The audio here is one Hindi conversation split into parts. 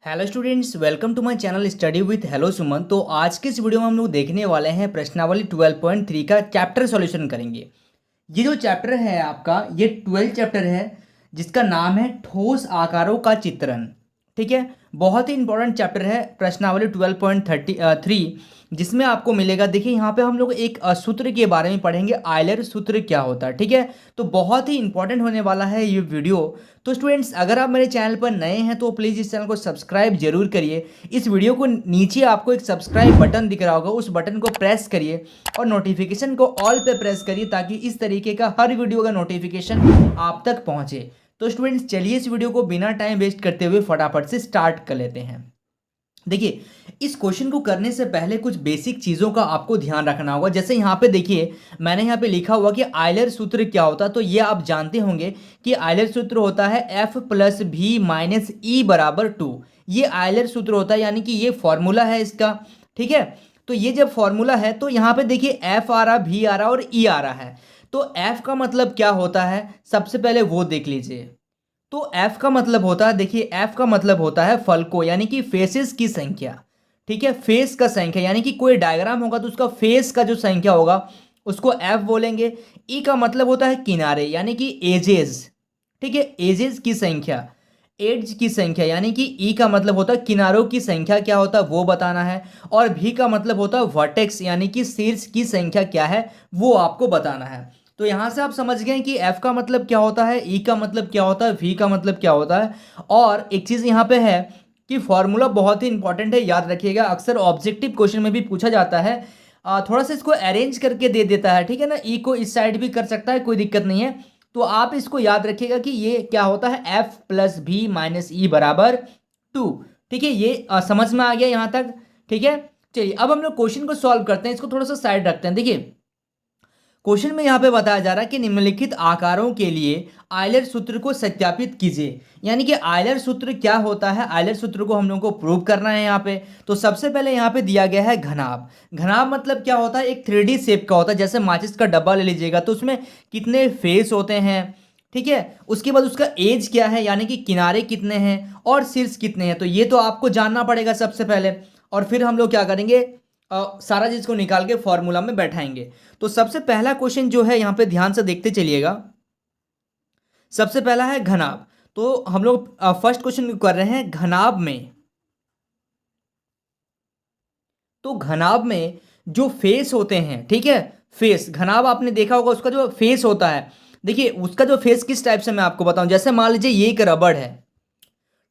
Hello students, welcome to my channel study with hello Suman. तो आज के इस वीडियो में हम लोग देखने वाले हैं प्रश्नावली 12.3 का चैप्टर सॉल्यूशन करेंगे। ये जो चैप्टर है आपका, ये 12 चैप्टर है जिसका नाम है ठोस आकारों का चित्रण। ठीक है, बहुत ही इंपॉर्टेंट चैप्टर है प्रश्नावली 12.3 जिसमें आपको मिलेगा। देखिए यहाँ पे हम लोग एक सूत्र के बारे में पढ़ेंगे, आयलर सूत्र क्या होता है। ठीक है, तो बहुत ही इंपॉर्टेंट होने वाला है ये वीडियो। तो स्टूडेंट्स, अगर आप मेरे चैनल पर नए हैं तो प्लीज़ इस चैनल को सब्सक्राइब जरूर करिए। इस वीडियो को नीचे आपको एक सब्सक्राइब बटन दिख रहा होगा, उस बटन को प्रेस करिए और नोटिफिकेशन को ऑल पे प्रेस करिए ताकि इस तरीके का हर वीडियो का नोटिफिकेशन आप तक पहुंचे। तो स्टूडेंट्स, चलिए इस वीडियो को बिना टाइम वेस्ट करते हुए फटाफट से स्टार्ट कर लेते हैं। देखिए, इस क्वेश्चन को करने से पहले कुछ बेसिक चीज़ों का आपको ध्यान रखना होगा। जैसे यहाँ पे देखिए, मैंने यहाँ पे लिखा हुआ कि आयलर सूत्र क्या होता है। तो ये आप जानते होंगे कि आयलर सूत्र होता है एफ प्लस भी माइनस ई बराबर 2। ये आयलर सूत्र होता है, यानी कि ये फॉर्मूला है इसका। ठीक है, तो ये जब फॉर्मूला है तो यहाँ पे देखिए एफ आ रहा, भी आ रहा और ई आ रहा है। तो एफ का मतलब क्या होता है, सबसे पहले वो देख लीजिए। तो f का मतलब होता है, देखिए f का मतलब होता है फलकों यानी कि फेसेस की संख्या। ठीक है, फेस का संख्या यानी कि कोई डायग्राम होगा तो उसका फेस का जो संख्या होगा उसको f बोलेंगे। e का मतलब होता है किनारे यानी कि एजेस। ठीक है, एजेस की संख्या, एड्स की संख्या यानी कि ई का मतलब होता है किनारों की संख्या क्या होता है वो बताना है। और भी का मतलब होता है वर्टेक्स यानी कि शीर्ष की संख्या क्या है वो आपको बताना है। तो यहाँ से आप समझ गए कि एफ का मतलब क्या होता है, ई का मतलब क्या होता है, वी का मतलब क्या होता है। और एक चीज़ यहाँ पे है कि फॉर्मूला बहुत ही इंपॉर्टेंट है, याद रखिएगा। अक्सर ऑब्जेक्टिव क्वेश्चन में भी पूछा जाता है। थोड़ा सा इसको अरेंज करके दे देता है। ठीक है ना, ई को इस साइड भी कर सकता है, कोई दिक्कत नहीं है। तो आप इसको याद रखिएगा कि ये क्या होता है, एफ प्लस भी माइनस ई बराबर 2। ठीक है, ये समझ में आ गया यहाँ तक। ठीक है, चलिए अब हम लोग क्वेश्चन को सॉल्व करते हैं। इसको थोड़ा सा साइड रखते हैं। देखिए, क्वेश्चन में यहाँ पे बताया जा रहा है कि निम्नलिखित आकारों के लिए आयलर सूत्र को सत्यापित कीजिए। यानी कि आयलर सूत्र क्या होता है, आयलर सूत्र को हम लोग को प्रूव करना है यहाँ पे। तो सबसे पहले यहाँ पे दिया गया है घनाभ। घनाभ मतलब क्या होता है, एक 3D शेप का होता है। जैसे माचिस का डब्बा ले लीजिएगा तो उसमें कितने फेस होते हैं। ठीक है, उसके बाद उसका एज क्या है यानी कि किनारे कितने हैं और शीर्ष कितने हैं। तो ये तो आपको जानना पड़ेगा सबसे पहले, और फिर हम लोग क्या करेंगे, सारा चीज को निकाल के फॉर्मूला में बैठाएंगे। तो सबसे पहला क्वेश्चन जो है यहाँ पे ध्यान से देखते चलिएगा। सबसे पहला है घनाभ। तो हम लोग फर्स्ट क्वेश्चन कर रहे हैं घनाभ में। तो घनाभ में जो फेस होते हैं, ठीक है, फेस, घनाभ आपने देखा होगा, उसका जो फेस होता है, देखिए उसका जो फेस किस टाइप से मैं आपको बताऊं। जैसे मान लीजिए ये एक रबड़ है।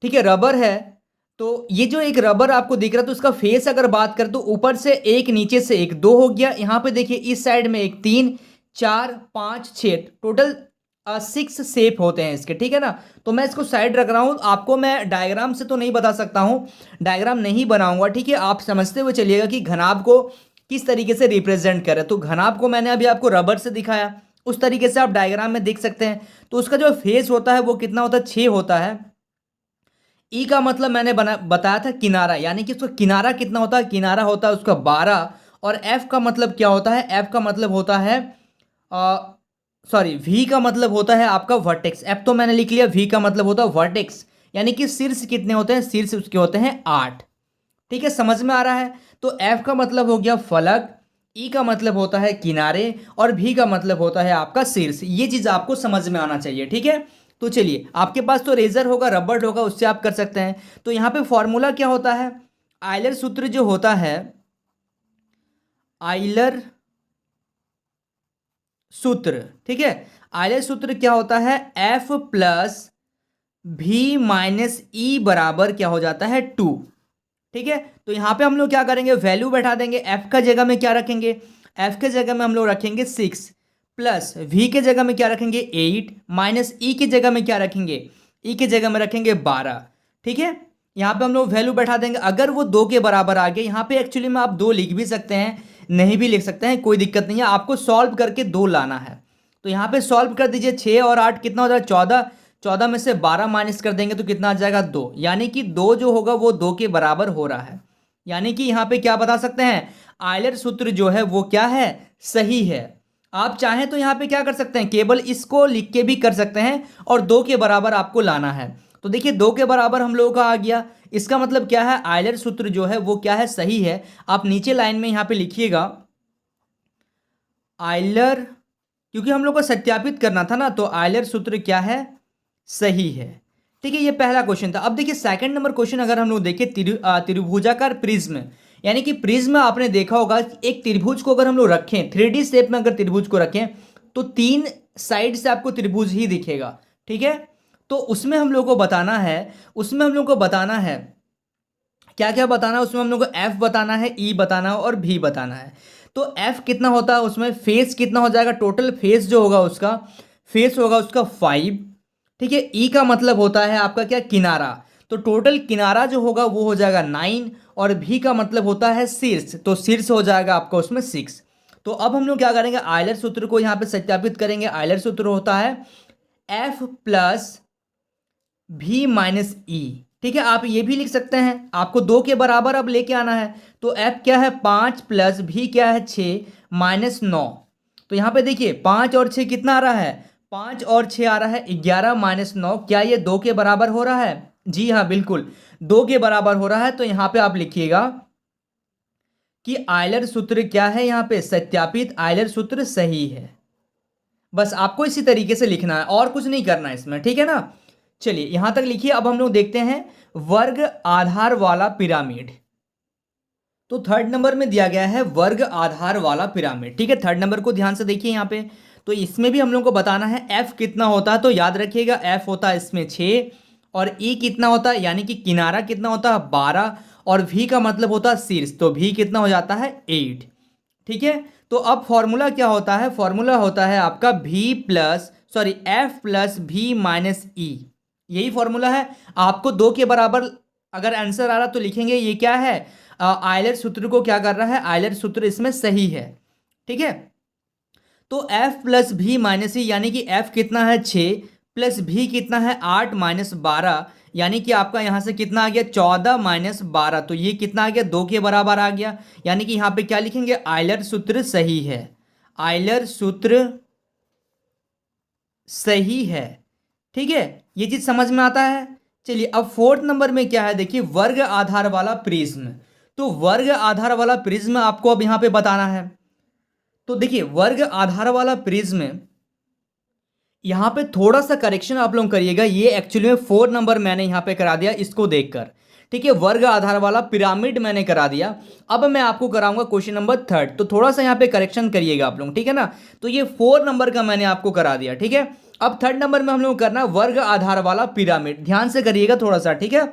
ठीक है, रबर है। तो ये जो एक रबर आपको दिख रहा है तो उसका फेस अगर बात करें तो ऊपर से एक, नीचे से एक, दो हो गया। यहाँ पे देखिए इस साइड में एक, तीन, चार, पाँच, छः, टोटल 6 शेप होते हैं इसके। ठीक है ना, तो मैं इसको साइड रख रहा हूँ। आपको मैं डायग्राम से तो नहीं बता सकता हूँ, डायग्राम नहीं बनाऊंगा। ठीक है, आप समझते हुए चलिएगा कि घनाभ को किस तरीके से रिप्रेजेंट करें। तो घनाभ को मैंने अभी आपको रबर से दिखाया, उस तरीके से आप डायग्राम में देख सकते हैं। तो उसका जो फेस होता है वो कितना होता है, 6 होता है। ई का मतलब मैंने बताया था किनारा, यानी कि उसका किनारा कितना होता है, किनारा होता है उसका 12। और एफ का मतलब क्या होता है, एफ का मतलब होता है, सॉरी, वी का मतलब होता है आपका वर्टेक्स। एफ तो मैंने लिख लिया, वी का मतलब होता है वर्टेक्स, यानी कि शीर्ष कितने होते हैं, शीर्ष उसके होते हैं 8। ठीक है, समझ में आ रहा है। तो एफ का मतलब हो गया फलक, ई का मतलब होता है किनारे और भी का मतलब होता है आपका शीर्ष। ये चीज आपको समझ में आना चाहिए। ठीक है, तो चलिए, आपके पास तो रेजर होगा, रबड़ होगा, उससे आप कर सकते हैं। तो यहाँ पे फॉर्मूला क्या होता है, आयलर सूत्र जो होता है, आयलर सूत्र, ठीक है, आयलर सूत्र क्या होता है, एफ प्लस भी माइनस ई बराबर क्या हो जाता है, 2। ठीक है, तो यहां पे हम लोग क्या करेंगे, वैल्यू बैठा देंगे। एफ का जगह में क्या रखेंगे, एफ के जगह में हम लोग रखेंगे 6, प्लस वी के जगह में क्या रखेंगे 8, माइनस ई के जगह में क्या रखेंगे, ई के जगह में रखेंगे 12। ठीक है, यहाँ पे हम लोग वैल्यू बैठा देंगे। अगर वो 2 के बराबर आ गए, यहाँ पे एक्चुअली में आप 2 लिख भी सकते हैं, नहीं भी लिख सकते हैं, कोई दिक्कत नहीं है। आपको सॉल्व करके 2 लाना है। तो यहाँ पे सॉल्व कर दीजिए, 6 और 8 कितना हो जाएगा, 14। 14 में से 12 माइनस कर देंगे तो कितना आ जाएगा, 2। यानी कि 2 जो होगा वो 2 के बराबर हो रहा है। यानी कि यहाँ पे क्या बता सकते हैं, आयलर सूत्र जो है वो क्या है, सही है। आप चाहें तो यहाँ पे क्या कर सकते हैं, केवल इसको लिख के भी कर सकते हैं और 2 के बराबर आपको लाना है। तो देखिए 2 के बराबर हम लोगों का आ गया। इसका मतलब क्या है, आयलर सूत्र जो है वो क्या है, सही है। आप नीचे लाइन में यहाँ पे लिखिएगा आयलर, क्योंकि हम लोग को सत्यापित करना था ना, तो आयलर सूत्र क्या है, सही है। ठीक है, ये पहला क्वेश्चन था। अब देखिए सेकंड नंबर क्वेश्चन अगर हम लोग देखें, त्रिभुजाकार प्रिज्म, यानी कि प्रिज्म आपने देखा होगा एक त्रिभुज को अगर हम लोग रखें 3D शेप में, अगर त्रिभुज को रखें तो 3 साइड से आपको त्रिभुज ही दिखेगा। ठीक है, तो उसमें हम लोग को बताना है, उसमें हम लोग को बताना है क्या क्या बताना है, उसमें हम लोग को एफ बताना है, ई बताना है और भी बताना है। तो एफ कितना होता है, उसमें फेस कितना हो जाएगा, टोटल फेस जो होगा उसका, फेस होगा उसका 5। ठीक है, ई का मतलब होता है आपका क्या, किनारा, तो टोटल किनारा जो होगा वो हो जाएगा 9। और भी का मतलब होता है शीर्ष, तो शीर्ष हो जाएगा आपका उसमें 6। तो अब हम लोग क्या करेंगे, आयलर सूत्र को यहाँ पे सत्यापित करेंगे। आयलर सूत्र होता है एफ प्लस भी माइनस ई। ठीक है, आप ये भी लिख सकते हैं, आपको 2 के बराबर अब लेके आना है। तो एफ क्या है 5 प्लस भी क्या है 6 माइनस 9। तो यहाँ पे देखिए 5 और 6 कितना आ रहा है, 5 और 6 आ रहा है 11 माइनस 9। क्या ये 2 के बराबर हो रहा है, जी हाँ बिल्कुल 2 के बराबर हो रहा है। तो यहाँ पे आप लिखिएगा कि आयलर सूत्र क्या है, यहाँ पे सत्यापित आयलर सूत्र सही है। बस आपको इसी तरीके से लिखना है और कुछ नहीं करना है इसमें, ठीक है ना। चलिए यहां तक लिखिए। अब हम लोग देखते हैं वर्ग आधार वाला पिरामिड। तो थर्ड नंबर में दिया गया है वर्ग आधार वाला पिरामिड। ठीक है, थर्ड नंबर को ध्यान से देखिए यहाँ पे। तो इसमें भी हम लोग को बताना है एफ कितना होता है, तो याद रखिएगा एफ होता है इसमें 6 और ई कितना होता है, यानी कि किनारा कितना होता है 12 और भी का मतलब होता है शीर्ष, तो भी कितना हो जाता है 8। ठीक है, तो अब फॉर्मूला क्या होता है, फॉर्मूला होता है आपका एफ प्लस भी माइनस ई, यही फॉर्मूला है। आपको 2 के बराबर अगर आंसर आ रहा तो लिखेंगे ये क्या है, आयलर सूत्र को क्या कर रहा है, आयलर सूत्र इसमें सही है। ठीक है, तो एफ प्लस भी माइनस ई, यानी कि एफ कितना है 6 प्लस भी कितना है 8 माइनस 12, यानी कि आपका यहां से कितना आ गया 14 माइनस 12। तो ये कितना आ गया 2 के बराबर आ गया, यानी कि यहां पे क्या लिखेंगे, आयलर सूत्र सही है, आयलर सूत्र सही है। ठीक है, ये चीज समझ में आता है। चलिए अब फोर्थ नंबर में क्या है, देखिए वर्ग आधार वाला प्रिज्म। तो वर्ग आधार वाला प्रिज्म आपको अब यहां पे बताना है। तो देखिए वर्ग आधार वाला प्रिज्म, यहां पे थोड़ा सा करेक्शन आप लोग करिएगा, ये एक्चुअली में 4 नंबर मैंने यहां पे करा दिया इसको देखकर। ठीक है, वर्ग आधार वाला पिरामिड मैंने करा दिया। अब मैं आपको कराऊंगा क्वेश्चन नंबर 3, तो थोड़ा सा यहां पे करेक्शन करिएगा आप लोग, ठीक है ना। तो ये 4 नंबर का मैंने आपको करा दिया। ठीक है, अब 3rd नंबर में हम लोग करना वर्ग आधार वाला पिरामिड, ध्यान से करिएगा थोड़ा सा। ठीक है,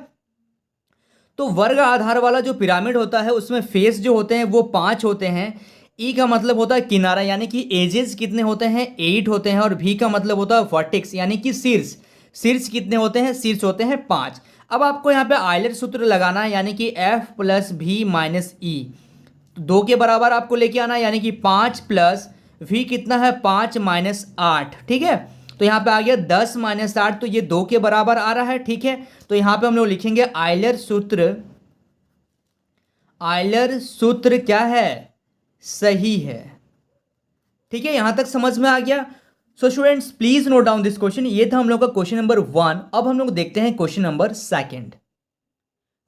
तो वर्ग आधार वाला जो पिरामिड होता है उसमें फेस जो होते हैं वो 5 होते हैं, ई का मतलब होता है किनारा, यानी कि एजेस कितने होते हैं 8 होते हैं, और भी का मतलब होता है वर्टेक्स, यानी कि शीर्ष, शीर्ष कितने होते हैं, शीर्ष होते हैं 5। अब आपको यहाँ पे आयलर सूत्र लगाना है, यानी कि एफ प्लस भी माइनस ई, 2 के बराबर आपको लेके आना है, यानी कि 5 प्लस भी कितना है 5 माइनस 8। ठीक है, तो यहाँ पे आ गया 10 माइनस 8, तो ये 2 के बराबर आ रहा है। ठीक है, तो यहाँ पे हम लोग लिखेंगे आयलर सूत्र, आयलर सूत्र क्या है, सही है। ठीक है, यहां तक समझ में आ गया। So students please note down this question. ये था हम लोग का क्वेश्चन नंबर 1। अब हम लोग देखते हैं क्वेश्चन नंबर 2।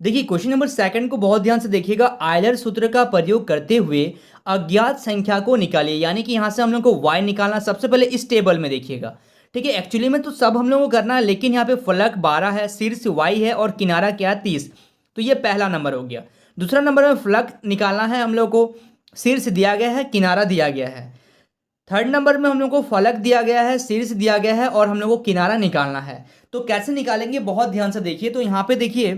देखिए क्वेश्चन नंबर 2 को बहुत ध्यान से देखिएगा। आयलर सूत्र का प्रयोग करते हुए अज्ञात संख्या को निकालिए, यानी कि यहां से हम लोग को y निकालना। सबसे पहले इस टेबल में देखिएगा। ठीक है, एक्चुअली में तो सब हम लोग को करना है, लेकिन यहाँ पे फलक 12 है, शीर्ष y है और किनारा क्या है 30। तो ये पहला नंबर हो गया। दूसरा नंबर में फलक निकालना है हम लोग को, शीर्ष दिया गया है, किनारा दिया गया है। 3rd नंबर में हम लोग को फलक दिया गया है, शीर्ष दिया गया है और हम लोग को किनारा निकालना है। तो कैसे निकालेंगे, बहुत ध्यान से देखिए। तो यहाँ पे देखिए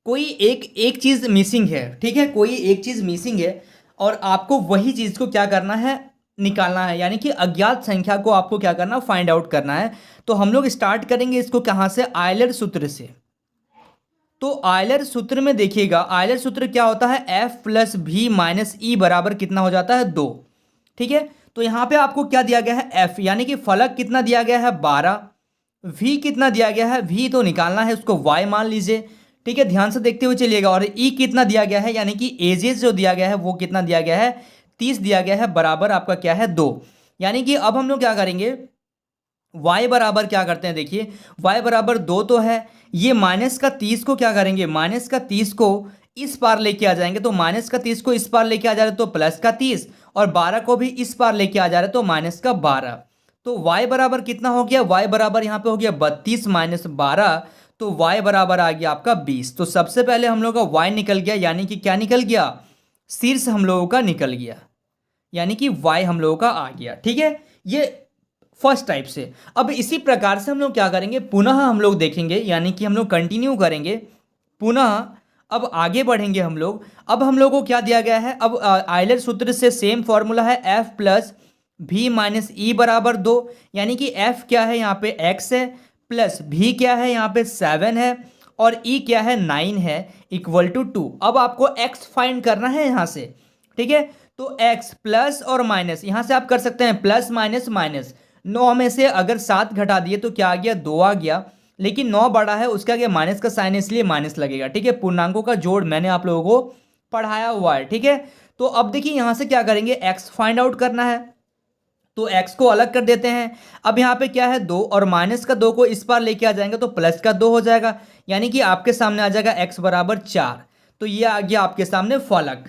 कोई एक चीज मिसिंग है। ठीक है, कोई एक चीज मिसिंग है और आपको वही चीज को क्या करना है, निकालना है, यानी कि अज्ञात संख्या को आपको क्या करना, फाइंड आउट करना है। तो हम लोग स्टार्ट करेंगे इसको कहां से, आयलर सूत्र से। तो आयलर सूत्र में देखिएगा, आयलर सूत्र क्या होता है, एफ प्लस भी माइनस ई बराबर कितना हो जाता है 2। ठीक है, तो यहां पे आपको क्या दिया गया है, एफ, यानी कि फलक कितना दिया गया है 12, वी कितना दिया गया है, वी तो निकालना है, उसको वाई मान लीजिए। ठीक है, ध्यान से देखते हुए चलिएगा। और ई कितना दिया गया है, यानी कि एजेस जो दिया गया है वो कितना दिया गया है 30 दिया गया है, बराबर आपका क्या है 2। यानी कि अब हम लोग क्या करेंगे, y बराबर क्या करते हैं, देखिए y बराबर 2 तो है, ये माइनस का 30 को क्या करेंगे, माइनस का 30 को इस पार लेके आ जाएंगे, तो माइनस का 30 को इस पार लेके आ जा रहे हैं तो प्लस का 30, और 12 को भी इस पार लेके आ जा रहे हैं तो माइनस का 12। तो y बराबर कितना हो गया, y बराबर यहाँ पे हो गया 32 माइनस 12, तो y बराबर आ गया आपका 20। तो सबसे पहले हम लोग का y निकल गया, यानी कि क्या निकल गया, शीर्ष हम लोगों का निकल गया, यानी कि y हम लोगों का आ गया। ठीक है, ये फर्स्ट टाइप से। अब इसी प्रकार से हम लोग क्या करेंगे, पुनः हम लोग देखेंगे, यानी कि हम लोग कंटिन्यू करेंगे पुनः। अब आगे बढ़ेंगे हम लोग। अब हम लोग को क्या दिया गया है, अब आयलर सूत्र से सेम फॉर्मूला है, f प्लस v माइनस ई बराबर 2, यानी कि f क्या है यहाँ पे x है, प्लस v क्या है यहाँ पे 7 है, और e क्या है 9 है, इक्वल टू 2। अब आपको x फाइंड करना है यहाँ से। ठीक है, तो x प्लस और माइनस, यहाँ से आप कर सकते हैं प्लस माइनस माइनस, 9 में से अगर 7 घटा दिए तो क्या आ गया, 2 आ गया, लेकिन 9 बड़ा है, उसके आगे माइनस का साइन है इसलिए माइनस लगेगा। ठीक है, पूर्णांकों का जोड़ मैंने आप लोगों को पढ़ाया हुआ है। ठीक है, तो अब देखिए यहाँ से क्या करेंगे, x फाइंड आउट करना है, तो x को अलग कर देते हैं। अब यहाँ पे क्या है 2, और माइनस का 2 को इस पार लेके आ जाएंगे तो प्लस का 2 हो जाएगा, यानी कि आपके सामने आ जाएगा x बराबर 4। तो ये आ गया आपके सामने फलक।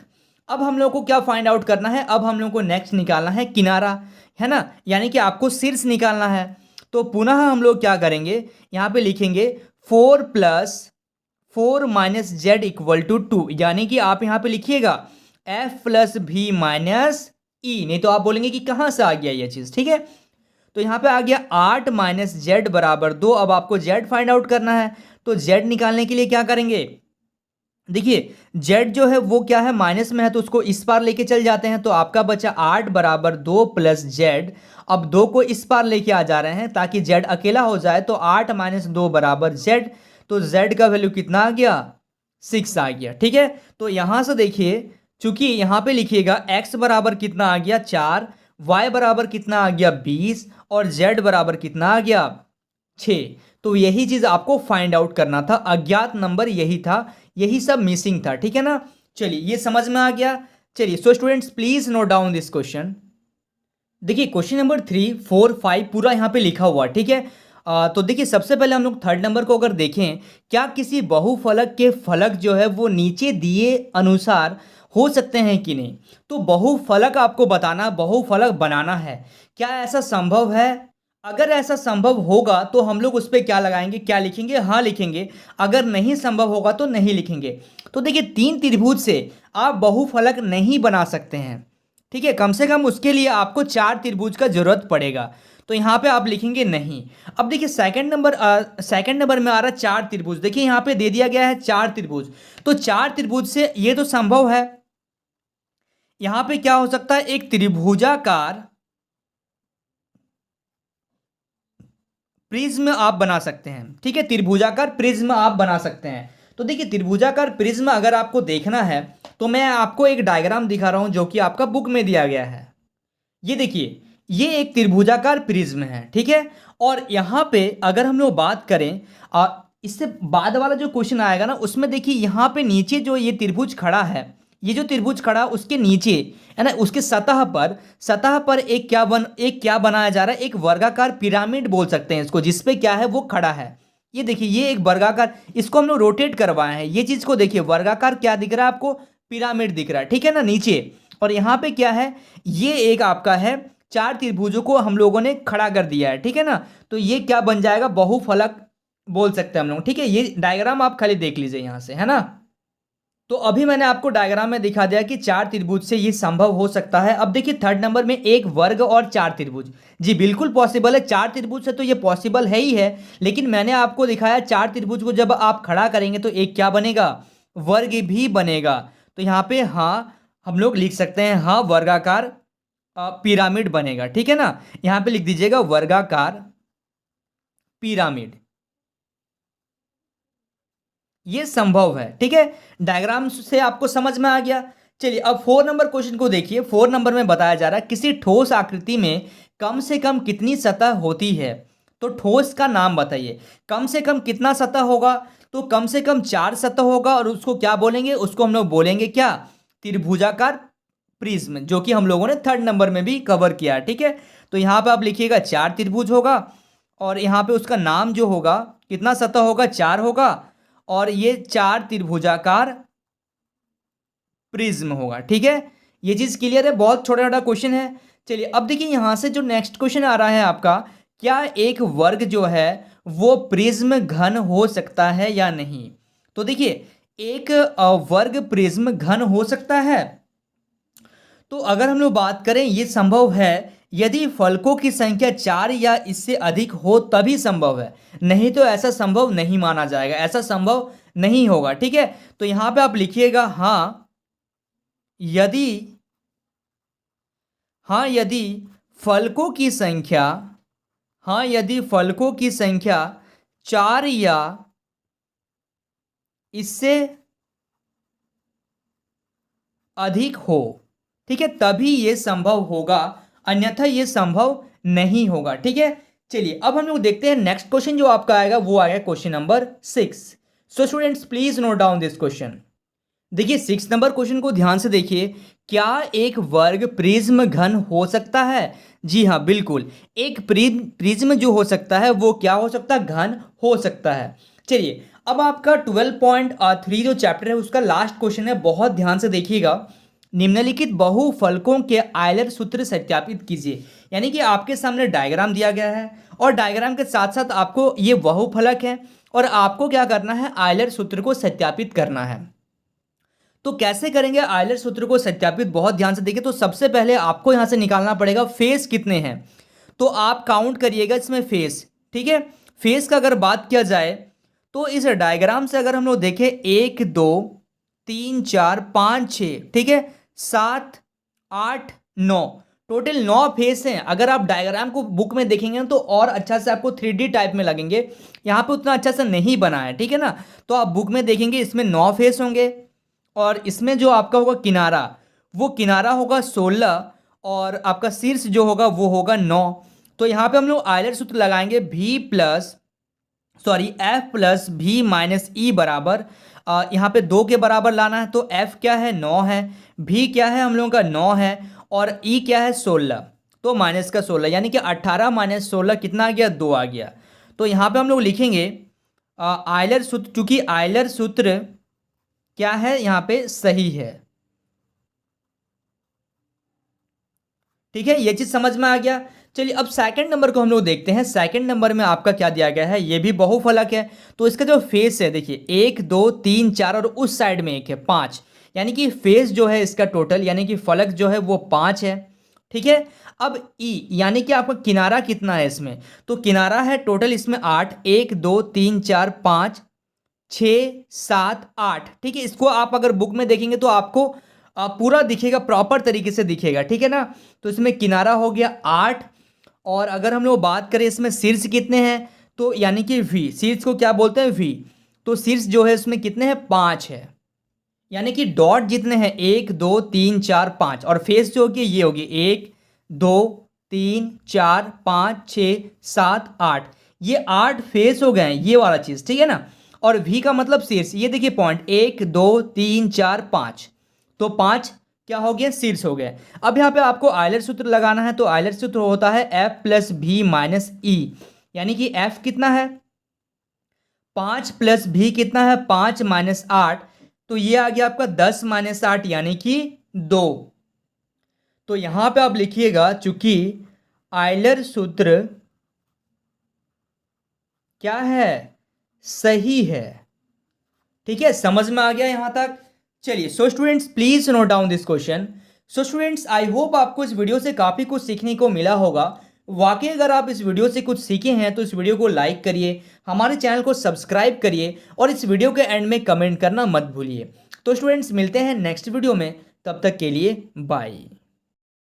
अब हम लोग को क्या फाइंड आउट करना है, अब हम लोग को नेक्स्ट निकालना है किनारा, है ना, यानी कि आपको शीर्ष निकालना है। तो पुनः हम लोग क्या करेंगे, यहाँ पे लिखेंगे 4 plus 4 minus Z equal to 2, यानी कि आप यहाँ पे लिखिएगा f plus B minus E, नहीं तो आप बोलेंगे कि कहाँ से आ गया ये चीज़। ठीक है, तो यहाँ पे आ गया 8 माइनस जेड बराबर 2। अब आपको जेड फाइंड आउट करना है, तो जेड निकालने के लिए क्या करेंगे, देखिए जेड जो है वो क्या है, माइनस में है, तो उसको इस पार लेके चल जाते हैं, तो आपका बचा 8 बराबर 2 प्लस जेड। अब 2 को इस पार लेके आ जा रहे हैं ताकि जेड अकेला हो जाए, तो 8 माइनस 2 बराबर जेड, तो जेड का वैल्यू कितना आ गया, 6 आ गया। ठीक है, तो यहाँ से देखिए, चूंकि यहाँ पे लिखिएगा x बराबर कितना आ गया 4, y बराबर कितना आ गया 20, और z बराबर कितना आ गया 6। तो यही चीज आपको फाइंड आउट करना था, अज्ञात नंबर यही था, यही सब मिसिंग था। ठीक है ना, चलिए ये समझ में आ गया। चलिए so students please note down this question. देखिए क्वेश्चन नंबर 3, 4, 5 पूरा यहाँ पे लिखा हुआ। ठीक है, तो देखिए सबसे पहले हम लोग थर्ड नंबर को अगर देखें, क्या किसी बहुफलक के फलक जो है वो नीचे दिए अनुसार हो सकते हैं कि नहीं। तो बहुफलक आपको बताना, बहुफलक बनाना है, क्या ऐसा संभव है। अगर ऐसा संभव होगा तो हम लोग उस पर क्या लगाएंगे, क्या लिखेंगे, हाँ लिखेंगे। अगर नहीं संभव होगा तो नहीं लिखेंगे। तो देखिए 3 त्रिभुज से आप बहुफलक नहीं बना सकते हैं। ठीक है, कम से कम उसके लिए आपको 4 त्रिभुज का जरूरत पड़ेगा, तो यहाँ पे आप लिखेंगे नहीं। अब देखिए सेकंड नंबर में आ रहा है 4 त्रिभुज। देखिए यहाँ पे दे दिया गया है 4 त्रिभुज, तो 4 त्रिभुज से ये तो संभव है। यहाँ पे क्या हो सकता है, एक त्रिभुजाकार प्रिज्म आप बना सकते हैं। ठीक है, त्रिभुजाकार प्रिज्म आप बना सकते हैं। तो देखिए त्रिभुजाकार प्रिज्म अगर आपको देखना है तो मैं आपको एक डायग्राम दिखा रहा हूं जो कि आपका बुक में दिया गया है। ये देखिए, ये एक त्रिभुजाकार प्रिज्म है। ठीक है, और यहाँ पे अगर हम लोग बात करें, इससे बाद वाला जो क्वेश्चन आएगा ना उसमें देखिए यहाँ पे नीचे जो ये त्रिभुज खड़ा है, ये जो त्रिभुज खड़ा है उसके नीचे है ना, उसके सतह पर एक क्या बनाया जा रहा है, एक वर्गाकार पिरामिड बोल सकते हैं इसको, जिसपे क्या है वो खड़ा है। ये देखिए ये एक वर्गाकार, इसको हम लोग रोटेट करवाए हैं। ये चीज को देखिए, वर्गाकार क्या दिख रहा है आपको, पिरामिड दिख रहा है। ठीक है ना, नीचे, और यहाँ पे क्या है, ये एक आपका है 4 त्रिभुजों को हम लोगों ने खड़ा कर दिया है। ठीक है ना, तो ये क्या बन जाएगा, बहुफलक बोल सकते हैं हम लोग। ठीक है, ये डायग्राम आप खाली देख लीजिए यहाँ से, है ना। तो अभी मैंने आपको डायग्राम में दिखा दिया कि 4 त्रिभुज से ये संभव हो सकता है। अब देखिए थर्ड नंबर में एक वर्ग और 4 त्रिभुज, जी बिल्कुल पॉसिबल है। 4 त्रिभुज से तो ये पॉसिबल है ही है, लेकिन मैंने आपको दिखाया 4 त्रिभुज को जब आप खड़ा करेंगे तो एक क्या बनेगा, वर्ग भी बनेगा। तो यहाँ पे हाँ हम लोग लिख सकते हैं, हाँ वर्गाकार पिरामिड बनेगा। ठीक है ना, यहाँ पे लिख दीजिएगा वर्गाकार पिरामिड, ये संभव है। ठीक है, डायग्राम से आपको समझ में आ गया। चलिए अब 4 नंबर क्वेश्चन को देखिए। 4 नंबर में बताया जा रहा है किसी ठोस आकृति में कम से कम कितनी सतह होती है। तो ठोस का नाम बताइए, कम से कम कितना सतह होगा, तो कम से कम 4 सतह होगा, और उसको क्या बोलेंगे, उसको हम लोग बोलेंगे क्या, त्रिभुजाकार प्रिज्म, जो कि हम लोगों ने थर्ड नंबर में भी कवर किया। ठीक है, तो यहाँ पे आप लिखिएगा 4 त्रिभुज होगा, और यहाँ पे उसका नाम जो होगा कितना सतह होगा, 4 होगा, और ये 4 त्रिभुजाकार प्रिज्म होगा। ठीक है, ये चीज क्लियर है, बहुत छोटा छोटा क्वेश्चन है। चलिए अब देखिए यहां से जो नेक्स्ट क्वेश्चन आ रहा है आपका, क्या एक वर्ग जो है वो प्रिज्म घन हो सकता है या नहीं। तो देखिए एक वर्ग प्रिज्म घन हो सकता है। तो अगर हम लोग बात करें, ये संभव है यदि फलकों की संख्या 4 या इससे अधिक हो तभी संभव है, नहीं तो ऐसा संभव नहीं माना जाएगा, ऐसा संभव नहीं होगा। ठीक है, तो यहां पे आप लिखिएगा यदि यदि फलकों की संख्या यदि फलकों की संख्या 4 या इससे अधिक हो, ठीक है, तभी ये संभव होगा, अन्यथा ये संभव नहीं होगा। ठीक है, चलिए अब हम लोग देखते हैं नेक्स्ट क्वेश्चन जो आपका आएगा, वो आएगा question number 6। So students please note down this question. देखिए 6 नंबर क्वेश्चन को ध्यान से देखिए, क्या एक वर्ग प्रिज्म घन हो सकता है। जी हाँ बिल्कुल, एक प्रिज्म जो हो सकता है वो क्या हो सकता है, घन हो सकता है। चलिए अब आपका 12.3 जो चैप्टर है उसका लास्ट क्वेश्चन है, बहुत ध्यान से देखिएगा। निम्नलिखित बहुफलकों के आयलर सूत्र सत्यापित कीजिए। यानी कि आपके सामने डायग्राम दिया गया है और डायग्राम के साथ साथ आपको ये बहुफलक है और आपको क्या करना है, आयलर सूत्र को सत्यापित करना है। तो कैसे करेंगे आयलर सूत्र को सत्यापित, बहुत ध्यान से देखिए। तो सबसे पहले आपको यहां से निकालना पड़ेगा फेस कितने हैं, तो आप काउंट करिएगा इसमें फेस। ठीक है, फेस का अगर बात किया जाए तो इस डायग्राम से अगर हम लोग देखें 1 2 3 4 5 6, ठीक है, 7 8 9, टोटल 9 फेस हैं। अगर आप डायग्राम को बुक में देखेंगे तो और अच्छा से आपको 3D टाइप में लगेंगे, यहाँ पे उतना अच्छा से नहीं बना है। ठीक है ना, तो आप बुक में देखेंगे इसमें 9 फेस होंगे और इसमें जो आपका होगा किनारा, वो किनारा होगा 16 और आपका शीर्ष जो होगा वो होगा 9। तो यहाँ पे हम लोग आयलर सूत्र लगाएंगे एफ प्लस भी माइनस ई बराबर, यहाँ पे 2 के बराबर लाना है। तो एफ क्या है, 9 है, भी क्या है हम लोगों का 9 है, और ई क्या है 16, तो माइनस का 16, यानी कि 18 माइनस 16 कितना आ गया, 2 आ गया। तो यहाँ पे हम लोग लिखेंगे आयलर सूत्र, चूंकि आयलर सूत्र क्या है यहाँ पे सही है। ठीक है, ये चीज समझ में आ गया। चलिए अब सेकंड नंबर को हम लोग देखते हैं। सेकंड नंबर में आपका क्या दिया गया है, ये भी बहुफलक है। तो इसका जो फेस है देखिए 1 2 3 4 और उस साइड में 1 है, 5, यानी कि फेस जो है इसका टोटल, यानी कि फलक जो है वो 5 है। ठीक है, अब ई यानी कि आपका किनारा कितना है इसमें, तो किनारा है टोटल इसमें 8, 1 2 3 4 5 6 7 8। ठीक है, इसको आप अगर बुक में देखेंगे तो आपको पूरा दिखेगा, प्रॉपर तरीके से दिखेगा। ठीक है ना, तो इसमें किनारा हो गया 8, और अगर हम लोग बात करें इसमें शीर्ष कितने हैं, तो यानी कि वी, शीर्ष को क्या बोलते हैं, वी, तो शीर्ष जो है इसमें कितने हैं, 5 है, यानी कि डॉट जितने हैं 1 2 3 4 5, और फेस जो होगी ये होगी 1 2 3 4 5 6 7 8, ये 8 फेस हो गए हैं, ये वाला चीज। ठीक है ना, और वी का मतलब शीर्ष, ये देखिए पॉइंट 1 2 3 4 5, तो 5 क्या हो गया, शीर्ष हो गया। अब यहाँ पे आपको आयलर सूत्र लगाना है, तो आयलर सूत्र होता है एफ प्लस भी माइनस ई, यानी कि एफ कितना है 5 प्लस भी कितना है 5 माइनस 8, तो ये आ गया आपका 10 माइनस 8 यानी कि 2। तो यहां पे आप लिखिएगा चूंकि आयलर सूत्र क्या है, सही है। ठीक है, समझ में आ गया यहां तक। चलिए so students please note down this question. So students I hope आपको इस वीडियो से काफ़ी कुछ सीखने को मिला होगा। वाकई अगर आप इस वीडियो से कुछ सीखे हैं तो इस वीडियो को लाइक करिए, हमारे चैनल को सब्सक्राइब करिए और इस वीडियो के एंड में कमेंट करना मत भूलिए। तो स्टूडेंट्स मिलते हैं नेक्स्ट वीडियो में, तब तक के लिए बाय।